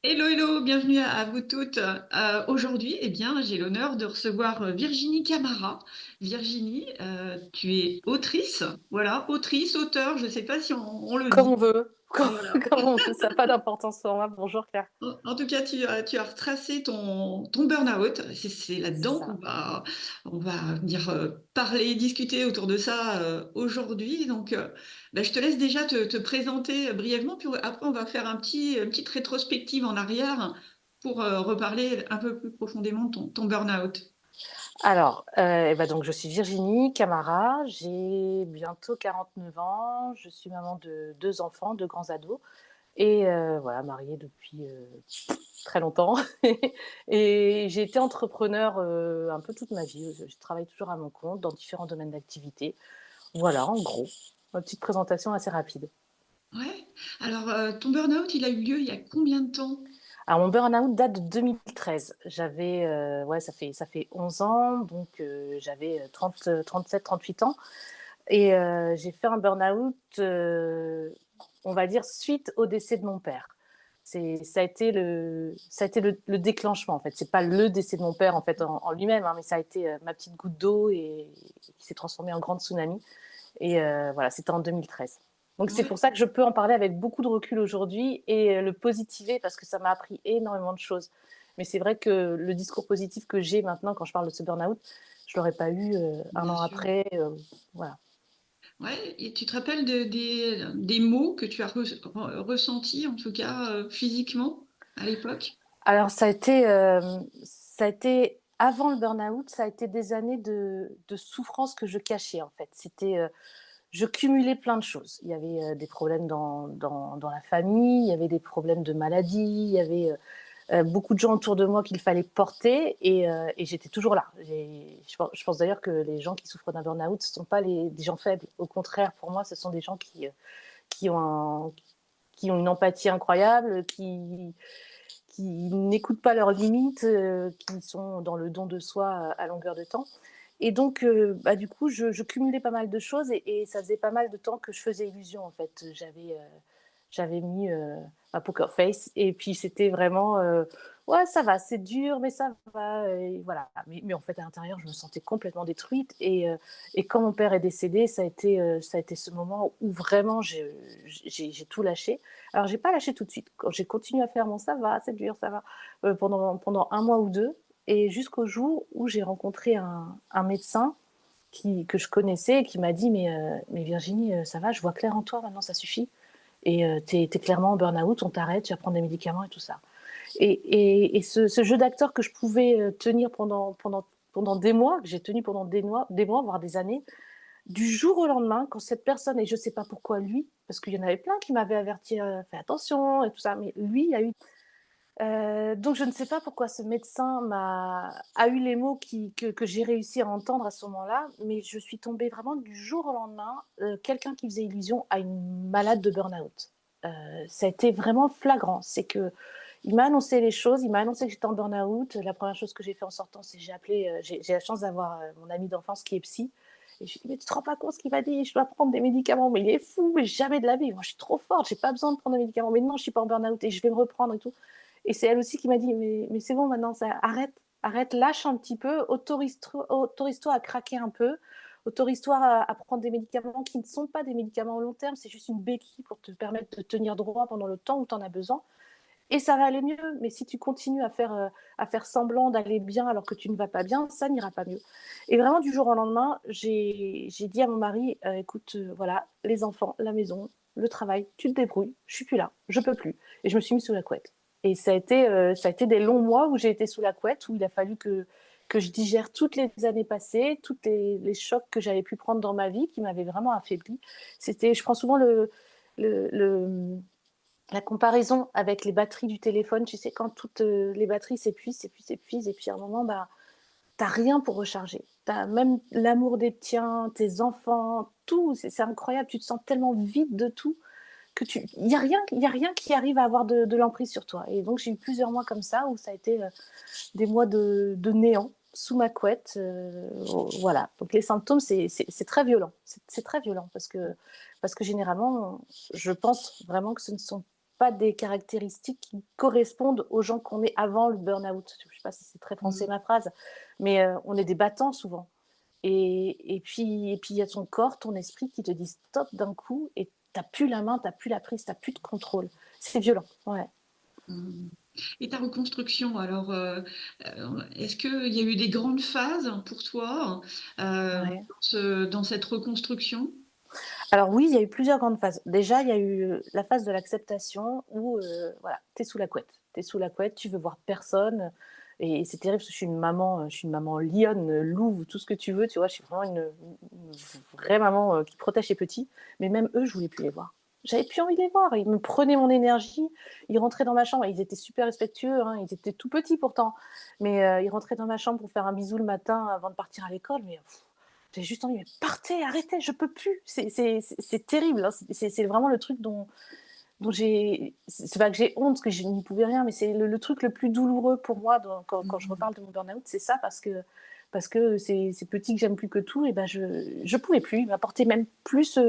Hello, hello, bienvenue à vous toutes. Aujourd'hui, eh bien, j'ai l'honneur de recevoir Virginie Camara. Virginie, tu es autrice, voilà, autrice, auteur, je ne sais pas si on le Comme dit. on veut, comme, Voilà. comme on veut, ça n'a pas d'importance pour moi. Bonjour Claire. En tout cas, tu as retracé ton burn-out. C'est C'est là-dedans ça. on va venir parler, discuter autour de ça aujourd'hui. Donc, bah, je te laisse déjà te présenter brièvement, puis après, on va faire une petite rétrospective en arrière pour reparler un peu plus profondément de ton burn-out. Alors, donc je suis Virginie Camara, j'ai bientôt 49 ans, je suis maman de deux enfants, deux grands ados, et voilà, mariée depuis très longtemps. Et j'ai été entrepreneur un peu toute ma vie. Je travaille toujours à mon compte dans différents domaines d'activité. Voilà, en gros, une petite présentation assez rapide. Ouais. Alors, ton burn-out, il a eu lieu il y a combien de temps? Alors, mon burn-out date de 2013. J'avais, ouais, ça fait 11 ans, donc j'avais 37, 38 ans. Et j'ai fait un burn-out, on va dire, suite au décès de mon père. Ça a été le déclenchement, en fait. C'est pas le décès de mon père, en fait, en lui-même, hein, mais ça a été ma petite goutte d'eau et qui s'est transformée en grande tsunami. Et voilà, c'était en 2013. Donc c'est pour Ouais. ça que je peux en parler avec beaucoup de recul aujourd'hui et le positiver parce que ça m'a appris énormément de choses. Mais c'est vrai que le discours positif que j'ai maintenant quand je parle de ce burn-out, je l'aurais pas eu un Bien an sûr. après. Voilà. Ouais, et tu te rappelles des mots que tu as ressentis, en tout cas physiquement, à l'époque? Alors ça a été avant le burn-out, ça a été des années de souffrance que je cachais en fait. Je cumulais plein de choses. Il y avait des problèmes dans la famille, il y avait des problèmes de maladie, il y avait beaucoup de gens autour de moi qu'il fallait porter et j'étais toujours là. Je pense d'ailleurs que les gens qui souffrent d'un burn-out, ce ne sont pas des gens faibles. Au contraire, pour moi, ce sont des gens qui, ont, qui ont une empathie incroyable, qui n'écoutent pas leurs limites, qui sont dans le don de soi à longueur de temps. Et donc, du coup, je cumulais pas mal de choses et ça faisait pas mal de temps que je faisais illusion, en fait. J'avais mis ma poker face et puis c'était vraiment, ouais, ça va, c'est dur, mais ça va. Et voilà. Mais en fait, à l'intérieur, je me sentais complètement détruite. Et quand mon père est décédé, ça a été ce moment où vraiment j'ai tout lâché. Alors, j'ai pas lâché tout de suite. Quand j'ai continué à faire mon ça va, c'est dur, ça va, pendant un mois ou deux. Et jusqu'au jour où j'ai rencontré un médecin que je connaissais et qui m'a dit mais Virginie, ça va, je vois clair en toi, maintenant ça suffit. Et t'es clairement en burn-out, on t'arrête, tu vas prendre des médicaments et tout ça. Et ce jeu d'acteur que je pouvais tenir pendant des mois, que j'ai tenu pendant des mois, voire des années, du jour au lendemain, quand cette personne, et je ne sais pas pourquoi lui, parce qu'il y en avait plein qui m'avaient averti, fais attention et tout ça, mais lui, il y a eu donc je ne sais pas pourquoi ce médecin a eu les mots que j'ai réussi à entendre à ce moment-là, mais je suis tombée vraiment du jour au lendemain, quelqu'un qui faisait illusion à une malade de burn-out. Ça a été vraiment flagrant. C'est que il m'a annoncé les choses, il m'a annoncé que j'étais en burn-out. La première chose que j'ai fait en sortant, c'est que j'ai appelé, j'ai la chance d'avoir mon ami d'enfance qui est psy. Et je lui ai dit, mais tu te rends pas compte ce qu'il m'a dit, je dois prendre des médicaments, mais il est fou, mais jamais de la vie. Moi, je suis trop forte, j'ai pas besoin de prendre des médicaments. Mais non, je suis pas en burn-out et je vais me reprendre et tout. Et c'est elle aussi qui m'a dit, mais c'est bon maintenant, ça, arrête, lâche un petit peu, autorise-toi à craquer un peu, autorise-toi à prendre des médicaments qui ne sont pas des médicaments au long terme, c'est juste une béquille pour te permettre de tenir droit pendant le temps où tu en as besoin. Et ça va aller mieux. Mais si tu continues à faire semblant d'aller bien alors que tu ne vas pas bien, ça n'ira pas mieux. Et vraiment, du jour au lendemain, j'ai dit à mon mari, écoute, voilà, les enfants, la maison, le travail, tu te débrouilles, je suis plus là, je peux plus. Et je me suis mis sous la couette. Et ça a été des longs mois où j'ai été sous la couette, où il a fallu que je digère toutes les années passées, tous les chocs que j'avais pu prendre dans ma vie qui m'avaient vraiment affaibli. Je prends souvent la comparaison avec les batteries du téléphone, tu sais, quand toutes les batteries s'épuisent, et puis à un moment, bah, t'as rien pour recharger. T'as même l'amour des tiens, tes enfants, tout, c'est incroyable. Tu te sens tellement vide de tout que il y a rien qui arrive à avoir de l'emprise sur toi. Et donc j'ai eu plusieurs mois comme ça où ça a été des mois de néant sous ma couette. Voilà. Donc les symptômes, c'est très violent. C'est très violent parce que généralement, je pense vraiment que ce ne sont pas des caractéristiques qui correspondent aux gens qu'on est avant le burn-out. Je sais pas si c'est très français Mmh. ma phrase, mais on est des battants souvent. Et puis il y a ton corps, ton esprit qui te dit stop d'un coup et tu plus la main, tu plus la prise, tu plus de contrôle. C'est violent, ouais. Mmh. Et ta reconstruction alors, est-ce qu'il y a eu des grandes phases pour toi, Ouais. dans cette reconstruction? Alors oui, il y a eu plusieurs grandes phases. Déjà, il y a eu la phase de l'acceptation où, voilà, tu es sous la couette. Tu es sous la couette, tu veux voir personne et c'est terrible parce que je suis une maman lionne, louve, tout ce que tu veux, tu vois? Je suis vraiment une vraie maman, qui protège ses petits, mais même eux, je voulais plus les voir. J'avais plus envie de les voir. Ils me prenaient mon énergie, ils rentraient dans ma chambre, ils étaient super respectueux, hein, ils étaient tout petits pourtant, mais ils rentraient dans ma chambre pour faire un bisou le matin avant de partir à l'école, mais j'ai juste envie, mais partez, arrêtez, je peux plus. C'est terrible, hein. C'est vraiment le truc dont j'ai. C'est pas que j'ai honte, parce que je n'y pouvais rien, mais c'est le truc le plus douloureux pour moi quand je Mmh. reparle de mon burn-out, c'est ça, parce que ces petits que j'aime plus que tout, et ben je pouvais plus. Ils m'apportaient même plus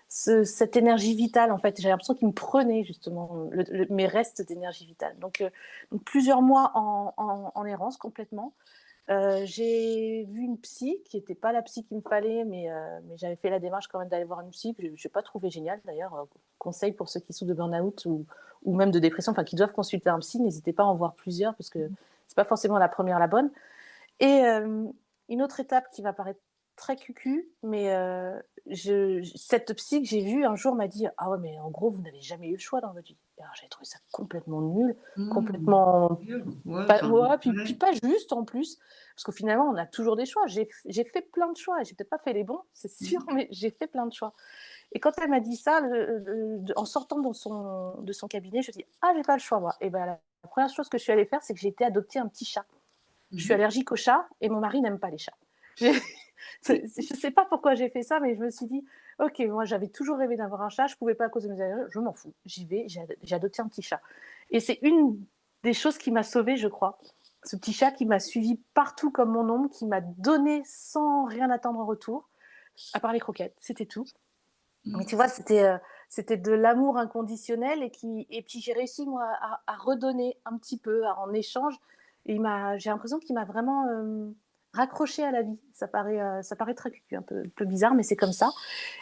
cette énergie vitale, en fait. J'ai l'impression qu'ils me prenaient justement mes restes d'énergie vitale. Donc plusieurs mois en errance complètement. J'ai vu une psy qui n'était pas la psy qu'il me fallait, mais j'avais fait la démarche quand même d'aller voir une psy que je n'ai pas trouvé géniale d'ailleurs. Conseil pour ceux qui souffrent de burn-out ou même de dépression, enfin qui doivent consulter un psy, n'hésitez pas à en voir plusieurs parce que c'est pas forcément la première la bonne. Et une autre étape qui va paraître très cucu, mais cette psy que j'ai vue un jour m'a dit: «Ah ouais, mais en gros, vous n'avez jamais eu le choix dans votre vie». Et alors j'ai trouvé ça complètement nul, Mmh. complètement Dur. Ouais, pas, enfin, ouais, puis ouais. pas juste en plus, parce qu'au finalement, on a toujours des choix. J'ai fait plein de choix et j'ai peut-être pas fait les bons, c'est sûr, Mmh. mais j'ai fait plein de choix. Et quand elle m'a dit ça, en sortant de son cabinet, je me dis: «Ah, j'ai pas le choix, moi». Et ben la première chose que je suis allée faire, c'est que j'ai été adopter un petit chat. Je suis Mmh. allergique aux chats et mon mari n'aime pas les chats. Je ne sais pas pourquoi j'ai fait ça, mais je me suis dit: «OK, moi, j'avais toujours rêvé d'avoir un chat, je pouvais pas à cause de mes allergies, je m'en fous, j'y vais». J'ai adopté un petit chat et c'est une des choses qui m'a sauvée, je crois. Ce petit chat qui m'a suivi partout comme mon ombre, qui m'a donné sans rien attendre en retour, à part les croquettes, c'était tout. Mais tu Mmh. vois, c'était de l'amour inconditionnel et puis j'ai réussi moi à redonner un petit peu en échange et j'ai l'impression qu'il m'a vraiment, raccrochée à la vie. Ça paraît très cucu, un peu bizarre, mais c'est comme ça.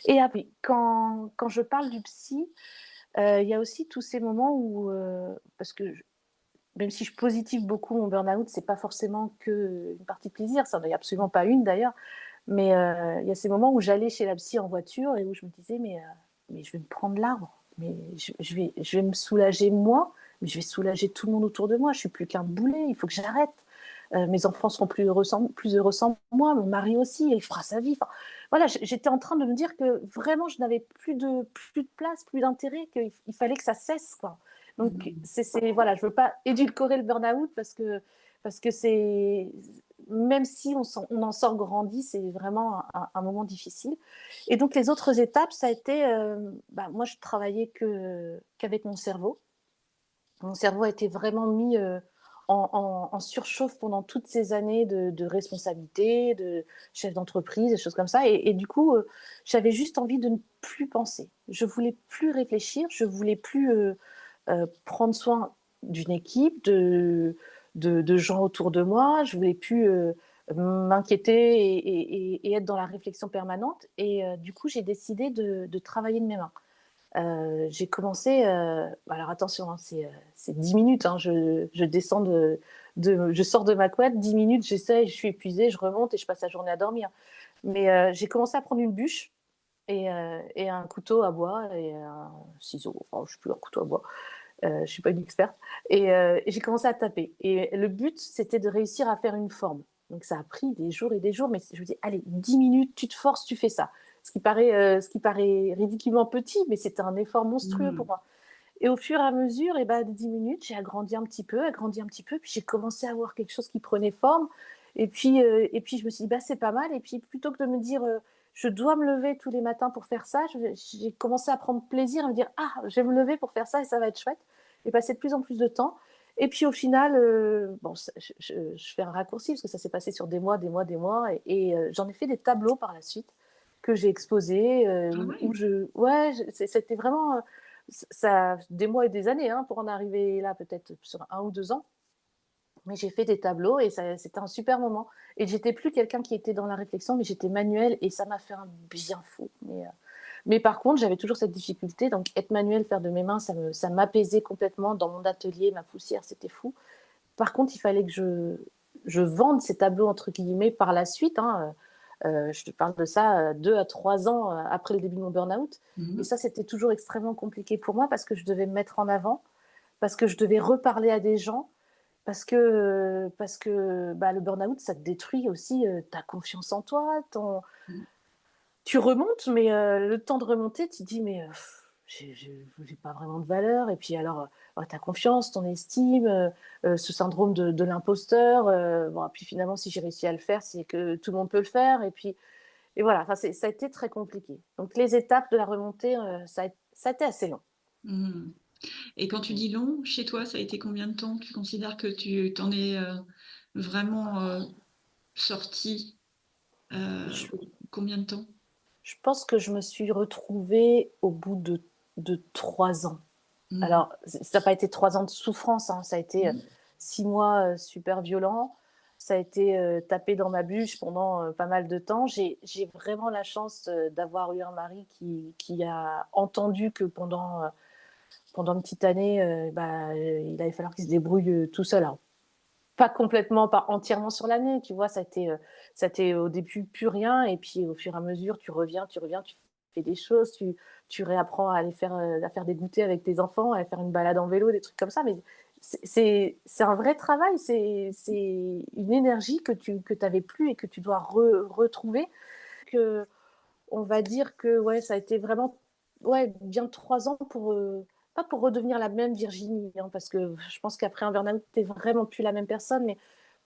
Et après quand je parle du psy, il y a aussi tous ces moments où, parce que même si je positive beaucoup mon burn-out, c'est pas forcément qu'une partie plaisir, ça n'en est absolument pas une d'ailleurs. Mais il y a ces moments où j'allais chez la psy en voiture et où je me disais: mais je vais me prendre l'arbre, mais je vais me soulager moi, mais je vais soulager tout le monde autour de moi. Je suis plus qu'un boulet, il faut que j'arrête. Mes enfants seront plus heureux sans moi, mon mari aussi, il fera sa vie». Enfin, voilà, j'étais en train de me dire que vraiment je n'avais plus de place, plus d'intérêt, qu'il fallait que ça cesse, quoi. Donc Mmh. voilà, je veux pas édulcorer le burn-out parce que c'est, même si on en sort grandi, c'est vraiment un moment difficile. Et donc les autres étapes, ça a été, bah, moi je travaillais qu'avec mon cerveau. Mon cerveau a été vraiment mis en surchauffe pendant toutes ces années de responsabilité, de chef d'entreprise, des choses comme ça. Et du coup, j'avais juste envie de ne plus penser. Je voulais plus réfléchir, je voulais plus prendre soin d'une équipe, de gens autour de moi. Je voulais plus m'inquiéter et être dans la réflexion permanente. Et du coup, j'ai décidé de travailler de mes mains. J'ai commencé, alors attention, hein, c'est 10 minutes, hein, je descends je sors de ma couette, 10 minutes, j'essaie, je suis épuisée, je remonte et je passe la journée à dormir. Mais j'ai commencé à prendre une bûche et un couteau à bois et un ciseau, enfin, je sais plus, un couteau à bois. Je suis pas une experte. Et j'ai commencé à taper. Et le but, c'était de réussir à faire une forme. Donc ça a pris des jours et des jours, mais je me dis, allez, 10 minutes, tu te forces, tu fais ça. Ce qui paraît ridiculement petit, mais c'était un effort monstrueux pour Mmh. moi. Et au fur et à mesure, et ben, de 10 minutes, j'ai agrandi un petit peu, puis j'ai commencé à voir quelque chose qui prenait forme. Et puis je me suis dit, bah, c'est pas mal. Et puis plutôt que de me dire, je dois me lever tous les matins pour faire ça, j'ai commencé à prendre plaisir, à me dire, ah, je vais me lever pour faire ça et ça va être chouette. Et passer de plus en plus de temps. Et puis au final, bon, je fais un raccourci parce que ça s'est passé sur des mois, des mois, des mois. J'en ai fait des tableaux par la suite que j'ai exposés, Ah où ouais? ouais, c'était vraiment. Ça des mois et des années, hein, pour en arriver là, peut-être sur 1 ou 2 ans. Mais j'ai fait des tableaux et c'était un super moment. Et j'étais plus quelqu'un qui était dans la réflexion, mais j'étais manuelle et ça m'a fait un bien fou. Mais par contre, j'avais toujours cette difficulté. Donc, être manuel, faire de mes mains, ça m'apaisait complètement. Dans mon atelier, ma poussière, c'était fou. Par contre, il fallait que je vende ces tableaux, entre guillemets, par la suite. Hein. Je te parle de ça 2 à 3 ans après le début de mon burn-out. Et Mhm. ça, c'était toujours extrêmement compliqué pour moi parce que je devais me mettre en avant, parce que je devais reparler à des gens, parce que bah, le burn-out, ça te détruit aussi ta confiance en toi. Tu remontes, mais le temps de remonter, tu te dis, mais j'ai pas vraiment de valeur. Et puis alors, ta confiance, ton estime, ce syndrome de l'imposteur. Bon, puis finalement, si j'ai réussi à le faire, c'est que tout le monde peut le faire. Et voilà, enfin, ça a été très compliqué. Donc les étapes de la remontée, ça a été assez long. Mhm. Et quand tu Mm. dis long, chez toi, ça a été combien de temps? Tu considères que tu t'en es vraiment sorti Je, combien de temps? je pense que je me suis retrouvée au bout de 3 ans. Mhm. Alors, ça n'a pas été 3 ans de souffrance, hein, ça a été Mhm. 6 mois super violents. Ça a été tapé dans ma bûche pendant pas mal de temps. J'ai vraiment la chance d'avoir eu un mari qui a entendu que pendant une petite année, bah, il allait falloir qu'il se débrouille tout seul. Alors, pas complètement, pas entièrement sur l'année, tu vois, ça a été au début plus rien, et puis au fur et à mesure, tu reviens, tu fais des choses, tu réapprends à aller faire, à faire des goûters avec tes enfants, à faire une balade en vélo, des trucs comme ça, mais c'est un vrai travail, c'est une énergie que tu avais plus et que tu dois retrouver. Que on va dire que ouais, ça a été vraiment ouais, bien 3 ans pour pas pour redevenir la même Virginie, hein, parce que je pense qu'après un burn-out, tu n'es vraiment plus la même personne, mais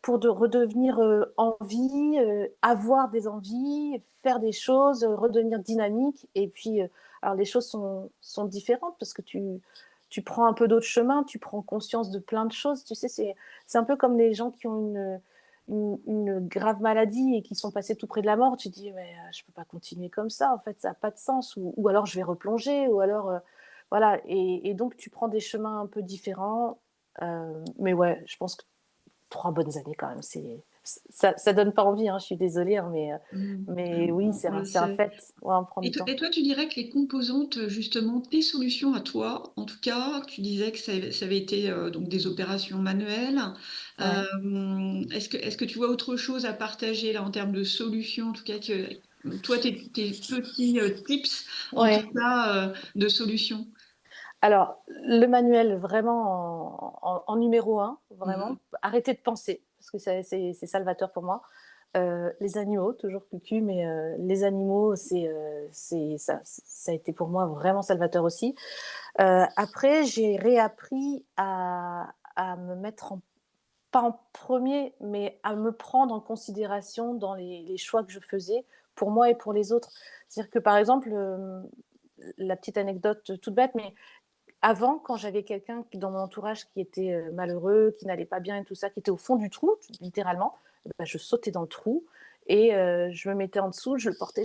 pour redevenir en vie, avoir des envies, faire des choses, redevenir dynamique. Et puis, alors les choses sont différentes parce que tu prends un peu d'autres chemins, tu prends conscience de plein de choses. Tu sais, c'est un peu comme les gens qui ont une grave maladie et qui sont passés tout près de la mort. Tu te dis, mais je ne peux pas continuer comme ça, en fait, ça n'a pas de sens. Ou alors je vais replonger, ou alors. Voilà, et donc tu prends des chemins un peu différents. Mais ouais, je pense que 3 bonnes années quand même, ça donne pas envie, hein, je suis désolée, hein, Mhm. mais oui, On le c'est un sait. fait. Ouais, on prend du temps. Et toi, tu dirais que les composantes, justement, tes solutions à toi, en tout cas, tu disais que ça avait été donc des opérations manuelles. Ouais. Est-ce que tu vois autre chose à partager là en termes de solutions, en tout cas, toi, tes petits tips, en tout Ouais. cas, de solutions? Alors, le manuel, vraiment en numéro un, Mhm. vraiment. Arrêter de penser, parce que c'est salvateur pour moi. Les animaux, toujours cucu, mais les animaux, ça a été pour moi vraiment salvateur aussi. Après, j'ai réappris à me mettre pas en premier, mais à me prendre en considération dans les choix que je faisais pour moi et pour les autres. C'est-à-dire que, par exemple, la petite anecdote toute bête, mais avant, quand j'avais quelqu'un dans mon entourage qui était malheureux, qui n'allait pas bien et tout ça, qui était au fond du trou, littéralement, ben, je sautais dans le trou et je me mettais en dessous, je le portais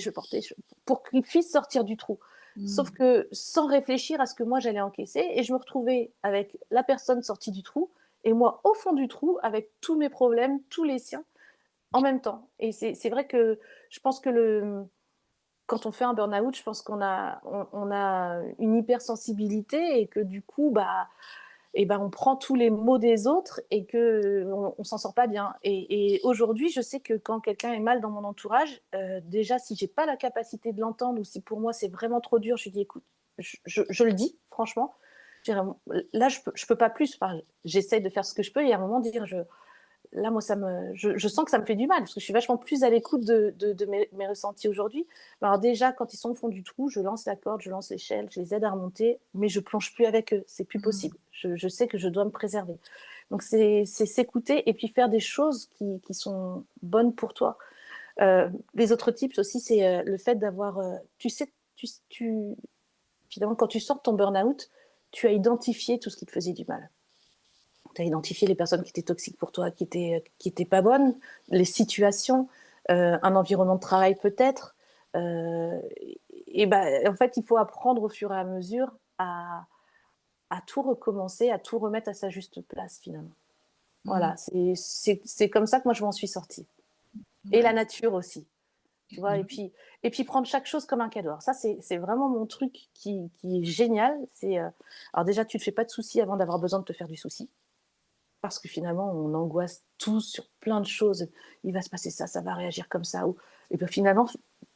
pour qu'il puisse sortir du trou. Sauf Mhm. que sans réfléchir à ce que moi j'allais encaisser, et je me retrouvais avec la personne sortie du trou et moi au fond du trou avec tous mes problèmes, tous les siens, en même temps. Et c'est vrai que je pense que quand on fait un burn-out, je pense on a une hypersensibilité et que du coup, bah, et ben, on prend tous les maux des autres et qu'on s'en sort pas bien. Et aujourd'hui, je sais que quand quelqu'un est mal dans mon entourage, déjà, si j'ai pas la capacité de l'entendre ou si pour moi c'est vraiment trop dur, je lui dis écoute, je le dis, franchement. Je dirais, là, je peux pas plus. Enfin, j'essaie de faire ce que je peux et à un moment dire, là, moi, je sens que ça me fait du mal parce que je suis vachement plus à l'écoute de mes ressentis aujourd'hui. Alors déjà, quand ils sont au fond du trou, je lance la corde, je lance l'échelle, je les aide à remonter, mais je plonge plus avec eux. C'est plus Mhm. possible. Je sais que je dois me préserver. Donc c'est s'écouter et puis faire des choses qui sont bonnes pour toi. Les autres tips aussi, c'est le fait d'avoir, tu sais, finalement, quand tu sors de ton burn-out, tu as identifié tout ce qui te faisait du mal. Tu as identifié les personnes qui étaient toxiques pour toi, qui étaient pas bonnes, les situations, un environnement de travail peut-être. Euh, et ben, en fait, il faut apprendre au fur et à mesure à tout recommencer, à tout remettre à sa juste place finalement. Mmh. Voilà, c'est comme ça que moi je m'en suis sortie. Et la Ouais. nature aussi, tu vois? Et puis prendre chaque chose comme un cadeau. Alors ça, c'est vraiment mon truc qui est génial. Alors déjà, tu te fais pas de soucis avant d'avoir besoin de te faire du souci. Parce que finalement, on angoisse tous sur plein de choses. Il va se passer ça, ça va réagir comme ça. Et bien finalement,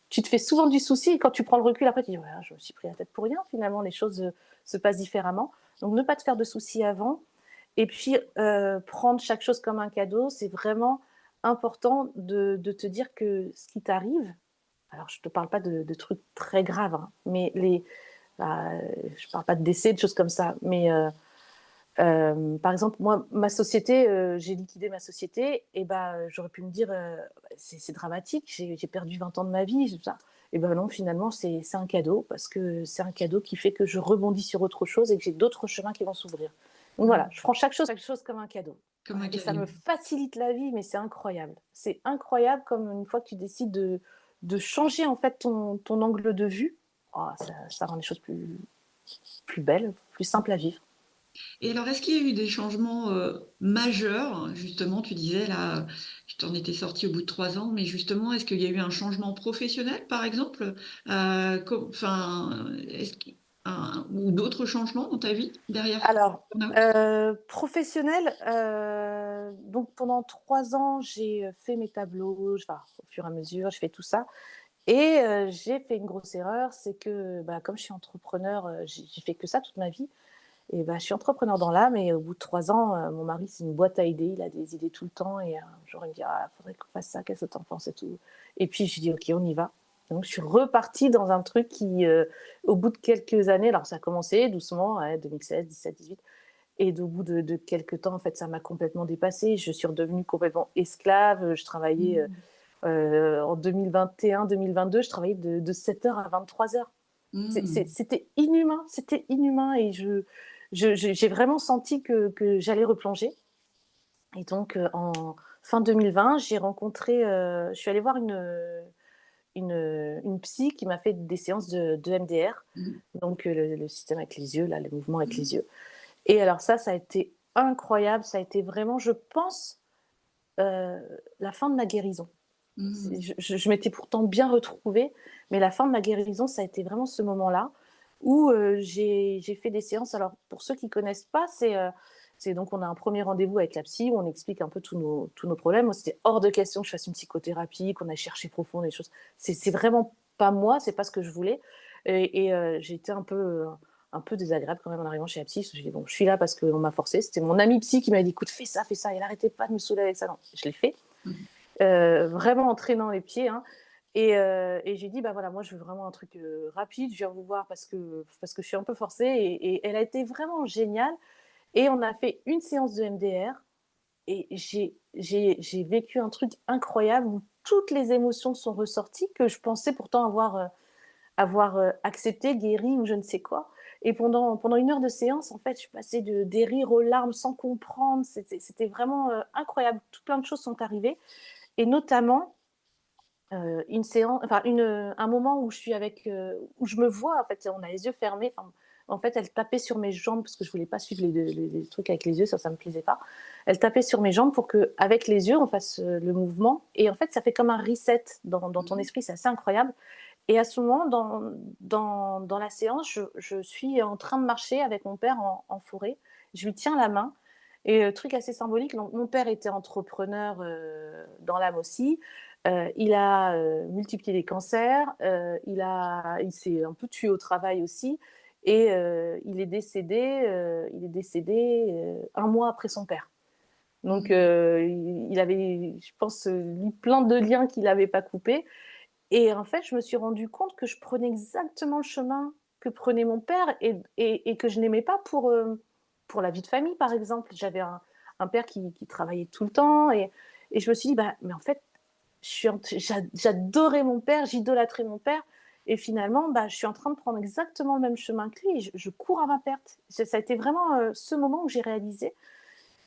tu te fais souvent du souci. Et quand tu prends le recul, après, tu dis, ouais, je me suis pris la tête pour rien. Finalement, les choses se passent différemment. Donc, ne pas te faire de soucis avant. Et puis, prendre chaque chose comme un cadeau, c'est vraiment important de te dire que ce qui t'arrive, alors je ne te parle pas de trucs très graves, hein, mais bah, je ne parle pas de décès, de choses comme ça, mais par exemple, moi, ma société, j'ai liquidé ma société et bah, j'aurais pu me dire, «C'est dramatique, j'ai perdu 20 ans de ma vie, tout ça» et ben non, finalement, c'est un cadeau parce que c'est un cadeau qui fait que je rebondis sur autre chose et que j'ai d'autres chemins qui vont s'ouvrir. Donc voilà, Mmh. je prends chaque chose comme un cadeau. Comme Voilà un et ça me cadeau. facilite la vie, mais c'est incroyable. C'est incroyable comme une fois que tu décides de changer, en fait, ton angle de vue, oh ça rend les choses plus belles, plus simples à vivre. Et alors, est-ce qu'il y a eu des changements, majeurs? Justement, tu disais là, tu t'en étais sortie au bout de 3 ans, mais justement, est-ce qu'il y a eu un changement professionnel, par exemple? Est-ce qu'il ou d'autres changements dans ta vie derrière ce Alors, burn-out? professionnel, donc pendant 3 ans, j'ai fait mes tableaux, enfin, au fur et à mesure, je fais tout ça et j'ai fait une grosse erreur, c'est que, bah, comme je suis entrepreneur, j'ai fait que ça toute ma vie et bah, je suis entrepreneur dans l'âme et au bout de 3 ans, mon mari, c'est une boîte à idées, il a des idées tout le temps et un jour, il me dit: «Ah, faudrait qu'on fasse ça, qu'est-ce que tu en penses et tout?» Et puis je lui dis: «OK, on y va». Donc je suis repartie dans un truc qui, au bout de quelques années alors ça a commencé doucement, ouais, 2016, 17-18 et au bout de quelques temps, en fait, ça m'a complètement dépassée. Je suis redevenue complètement esclave. Je travaillais Mmh. en 2021-2022, je travaillais de 7 heures à 23 heures. Mmh. C'était inhumain et j'ai vraiment senti que j'allais replonger. Et donc, en fin 2020, je suis allée voir une psy qui m'a fait des séances de MDR, Mmh. donc le système avec les yeux, là, le mouvement avec Mmh. les yeux. Et alors ça a été incroyable, ça a été vraiment, je pense, heu, la fin de ma guérison. Mmh. Je m'étais pourtant bien retrouvée, mais la fin de ma guérison, ça a été vraiment ce moment-là où, j'ai fait des séances. Alors pour ceux qui connaissent pas, c'est donc on a un premier rendez-vous avec la psy où on explique un peu tous nos problèmes. Moi, c'était hors de question que je fasse une psychothérapie, qu'on aille chercher profond les choses. C'est vraiment pas moi, c'est pas ce que je voulais et j'ai été un peu désagréable quand même en arrivant chez la psy. Parce que j'ai dit: «Bon, je suis là parce qu'on m'a forcé». C'était mon ami psy qui m'a dit: «Écoute, fais ça» et elle arrêtait pas de me saouler avec ça. Non, je l'ai fait, Mmh. vraiment en traînant les pieds, hein et j'ai dit: «Bah, voilà, moi, je veux vraiment un truc, rapide. Je viens vous voir parce que je suis un peu forcée» et elle a été vraiment géniale et on a fait une séance de MDR et j'ai vécu un truc incroyable où toutes les émotions sont ressorties que je pensais pourtant avoir accepté, guéri ou je ne sais quoi. Et pendant 1 heure de séance, en fait, je suis passée des rires aux larmes sans comprendre. C'était vraiment incroyable. Tout plein de choses sont arrivées. Et notamment, une séance, enfin, un moment où je suis avec, où je me vois, en fait, on a les yeux fermés. Enfin, en fait, elle tapait sur mes jambes parce que je voulais pas suivre les trucs avec les yeux, ça me plaisait pas. Elle tapait sur mes jambes pour que, avec les yeux, on fasse le mouvement. Et en fait, ça fait comme un reset dans ton Mmh. esprit, c'est assez incroyable. Et à ce moment, dans la séance, je suis en train de marcher avec mon père en forêt. Je lui tiens la main et truc assez symbolique, donc mon père était entrepreneur, dans l'âme aussi. Il a, multiplié les cancers, il s'est un peu tué au travail aussi et il est décédé, 1 mois après son père. Donc Mmh. il avait, je pense, lui, plein de liens qu'il n'avait pas coupés et en fait, je me suis rendu compte que je prenais exactement le chemin que prenait mon père et que je n'aimais pas pour la vie de famille, par exemple. J'avais un père qui travaillait tout le temps et je me suis dit: «Bah, mais en fait, j'adorais mon père, j'idolâtrais mon père et finalement, bah, je suis en train de prendre exactement le même chemin que lui et je cours à ma perte». Ça a été vraiment, ce moment où j'ai réalisé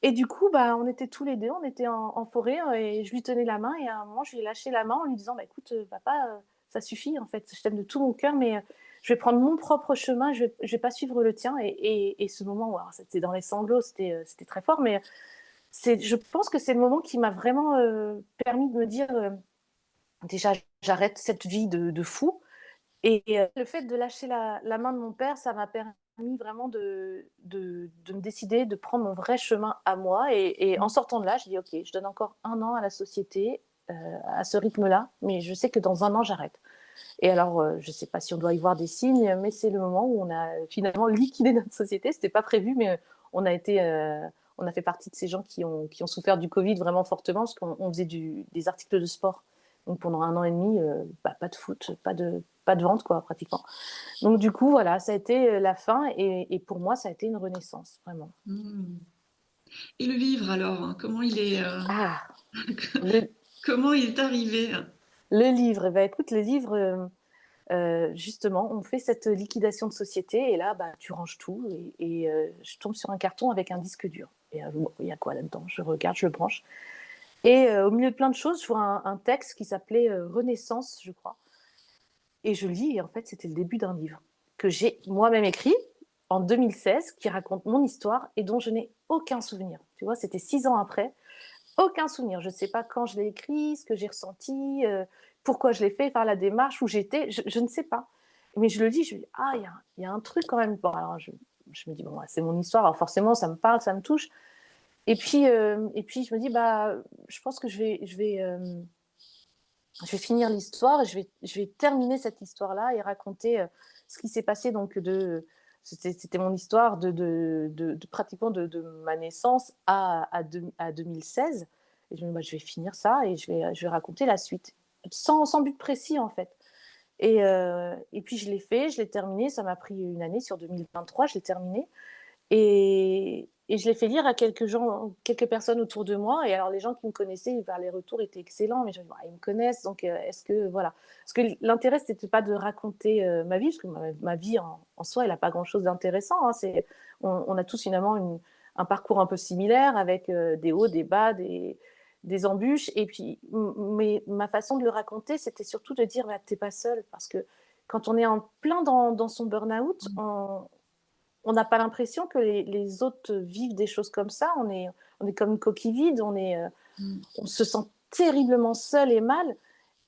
et du coup, bah, on était tous les 2, on était en forêt, et je lui tenais la main et à un moment, je lui ai lâché la main en lui disant: «Bah, écoute, papa, ça suffit en fait, je t'aime de tout mon cœur, mais je vais prendre mon propre chemin, je vais pas suivre le tien. Et ce moment, alors, c'était dans les sanglots, c'était très fort, mais je pense que c'est le moment qui m'a vraiment permis de me dire, déjà, j'arrête cette vie de fou. Et le fait de lâcher la main de mon père, ça m'a permis vraiment de me décider, de prendre mon vrai chemin à moi. Et en Mmh. sortant de là, je dis: «OK, je donne encore un an à la société, à ce rythme-là, mais je sais que dans un an, j'arrête». Et alors, je ne sais pas si on doit y voir des signes, mais c'est le moment où on a finalement liquidé notre société. C'était pas prévu, mais on a été, on a fait partie de ces gens qui ont souffert du Covid vraiment fortement, parce qu'on faisait des articles de sport. Donc pendant un an et demi, bah, pas de foot, pas de vente, quoi, pratiquement. Donc du coup, voilà, ça a été la fin. Et pour moi, ça a été une renaissance, vraiment. Mmh. Et le livre alors, hein, comment il est, Ah, le, comment il est arrivé? le livre, eh ben, écoute, le livre, justement, on fait cette liquidation de société et là, bah, tu ranges tout et je tombe sur un carton avec un disque dur. Et bon, il y a quoi là-dedans? Je regarde, je le branche et au milieu de plein de choses, je vois un texte qui s'appelait, Renaissance, je crois. Et je lis et en fait, c'était le début d'un livre que j'ai moi-même écrit en 2016, qui raconte mon histoire et dont je n'ai aucun souvenir. Tu vois? C'était 6 ans après, aucun souvenir. Je ne sais pas quand je l'ai écrit, ce que j'ai ressenti, pourquoi je l'ai fait, faire la démarche, où j'étais, je ne sais pas. Mais je le lis, je me dis: «Ah, il y a un truc quand même». Bon, alors je me dis: «Bon, ouais, c'est mon histoire, alors forcément ça me parle, ça me touche». Et puis je me dis: «Bah, je pense que je vais finir l'histoire et je vais terminer cette histoire-là et raconter ce qui s'est passé. Donc c'était mon histoire de pratiquement de ma naissance à 2016. Et je me dis, bah, je vais finir ça et je vais raconter la suite, sans but précis en fait. Et puis je l'ai fait, je l'ai terminé, ça m'a pris une année, sur 2023, je l'ai terminé. Et je l'ai fait lire à quelques personnes autour de moi. Et alors, les gens qui me connaissaient, bah, les retours étaient excellents. Mais je me dis: «Bah, ils me connaissent, donc est-ce que voilà». Parce que l'intérêt, c'était pas de raconter ma vie, parce que ma vie en soi, elle a pas grand-chose d'intéressant, hein. On a tous finalement un parcours un peu similaire, avec des hauts, des bas, des embûches. Et puis, mais ma façon de le raconter, c'était surtout de dire: «Bah, tu pas seul». Parce que quand on est en plein dans son burn-out, Mmh. on n'a pas l'impression que les autres vivent des choses comme ça. On est comme une coquille vide, Mmh. on se sent terriblement seul et mal.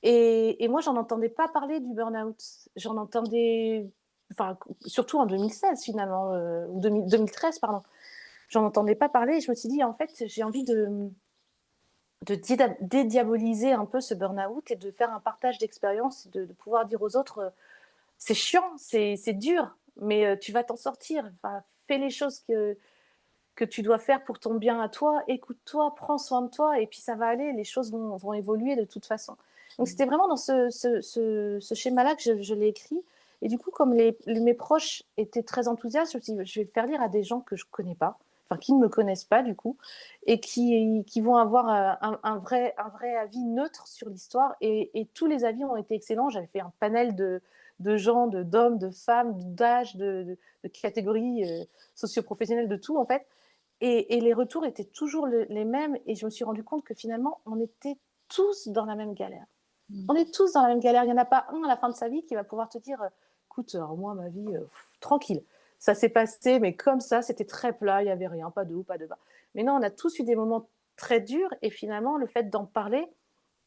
Et moi, j'en entendais pas parler du burn-out. J'en entendais, enfin, surtout en 2016 finalement, ou 2013, pardon. J'en entendais pas parler et je me suis dit, en fait, j'ai envie de dédiaboliser un peu ce burn-out et de faire un partage d'expérience, de pouvoir dire aux autres, c'est chiant, c'est dur, mais tu vas t'en sortir. Enfin, fais les choses que tu dois faire pour ton bien à toi, écoute-toi, prends soin de toi, et puis ça va aller, les choses vont évoluer de toute façon. Donc Mmh. c'était vraiment dans ce schéma-là que je l'ai écrit. Et du coup, comme mes proches étaient très enthousiastes, je me suis dit, je vais le faire lire à des gens que je ne connais pas, enfin qui ne me connaissent pas du coup, et qui vont avoir un vrai avis neutre sur l'histoire. Et tous les avis ont été excellents. J'avais fait un panel de gens, d'hommes, de femmes, d'âge, de catégories socio-professionnelles, de tout en fait. Et les retours étaient toujours les mêmes. Et je me suis rendu compte que finalement, on était tous dans la même galère. Mmh. On est tous dans la même galère. Il n'y en a pas un à la fin de sa vie qui va pouvoir te dire, écoute, alors moi, ma vie, tranquille. Ça s'est passé, mais comme ça, c'était très plat, il n'y avait rien, pas de haut, pas de bas. Mais non, on a tous eu des moments très durs. Et finalement, le fait d'en parler,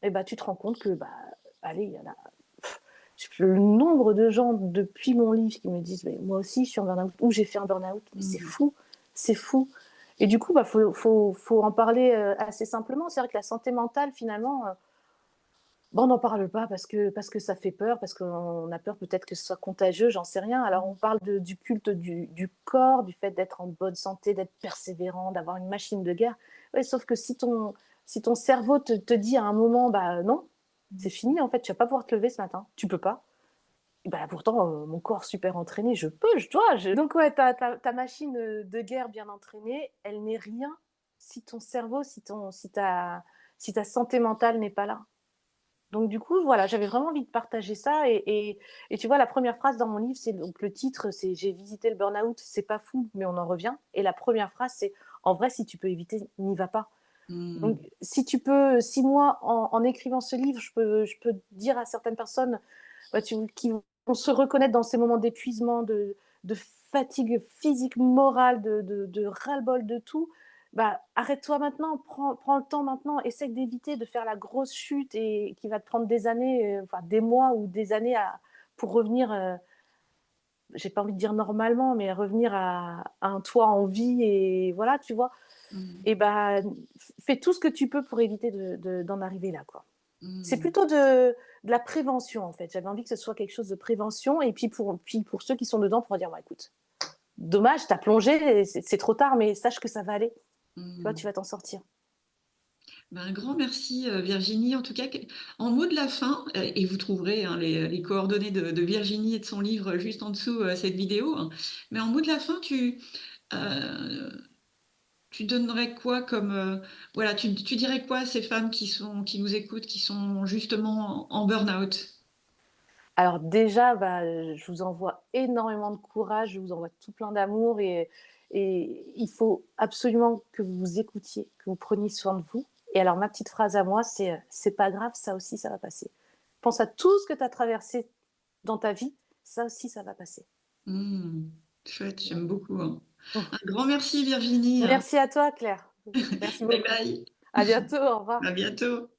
eh ben, tu te rends compte que, bah, allez, il y en a. Le nombre de gens depuis mon livre qui me disent, mais moi aussi, je suis en burn-out, ou j'ai fait un burn-out, mais c'est Mmh. fou, c'est fou. Et du coup, bah, faut en parler assez simplement. C'est vrai que la santé mentale, finalement, bon, on n'en parle pas parce que ça fait peur, parce qu'on a peur peut-être que ce soit contagieux, j'en sais rien. Alors, on parle du culte du corps, du fait d'être en bonne santé, d'être persévérant, d'avoir une machine de guerre. Ouais, sauf que si ton cerveau te dit à un moment, bah non, Mmh. c'est fini, en fait, tu vas pas pouvoir te lever ce matin, tu peux pas. Bah, pourtant, mon corps super entraîné, je peux, je dois. Donc ouais, ta machine de guerre bien entraînée, elle n'est rien si ton cerveau, si ta santé mentale n'est pas là. Donc du coup, voilà, j'avais vraiment envie de partager ça. Et tu vois, la première phrase dans mon livre, c'est donc le titre, c'est «J'ai visité le burn-out, c'est pas fou, mais on en revient». Et la première phrase, c'est: «En vrai, si tu peux éviter, n'y va pas». Donc Mmh. si moi, en écrivant ce livre, je peux dire à certaines personnes, bah, qui on se reconnaît dans ces moments d'épuisement, de fatigue physique, morale, de ras-le-bol de tout, bah, arrête-toi maintenant, prends le temps maintenant, essaie d'éviter de faire la grosse chute et qui va te prendre des années, enfin des mois ou des années pour revenir, j'ai pas envie de dire normalement, mais revenir à un toit en vie et voilà, tu vois? Mmh. Et bah, fais tout ce que tu peux pour éviter d'en arriver là, quoi. C'est Mmh. plutôt de la prévention, en fait. J'avais envie que ce soit quelque chose de prévention et puis pour ceux qui sont dedans, pour dire: «Bah, écoute, dommage, tu as plongé et c'est trop tard, mais sache que ça va aller. Tu vois, Mmh. tu vas t'en sortir». Ben, un grand merci, Virginie. En tout cas, en mot de la fin, et vous trouverez, hein, les coordonnées de Virginie et de son livre juste en dessous, cette vidéo, hein. Mais en mot de la fin, heu, tu donnerais quoi comme, voilà, tu dirais quoi à ces femmes qui nous écoutent, qui sont justement en burn-out? Alors déjà, bah, je vous envoie énormément de courage, je vous envoie tout plein d'amour et il faut absolument que vous vous écoutiez, que vous preniez soin de vous. Et alors ma petite phrase à moi, c'est, «C'est pas grave, ça aussi, ça va passer». Pense à tout ce que tu as traversé dans ta vie, ça aussi, ça va passer. Mmh. Chouette, j'aime Voilà. beaucoup, hein. Un grand merci Virginie, hein. Merci à toi, Claire. Merci Bye beaucoup. bye. À bientôt, au revoir. À bientôt.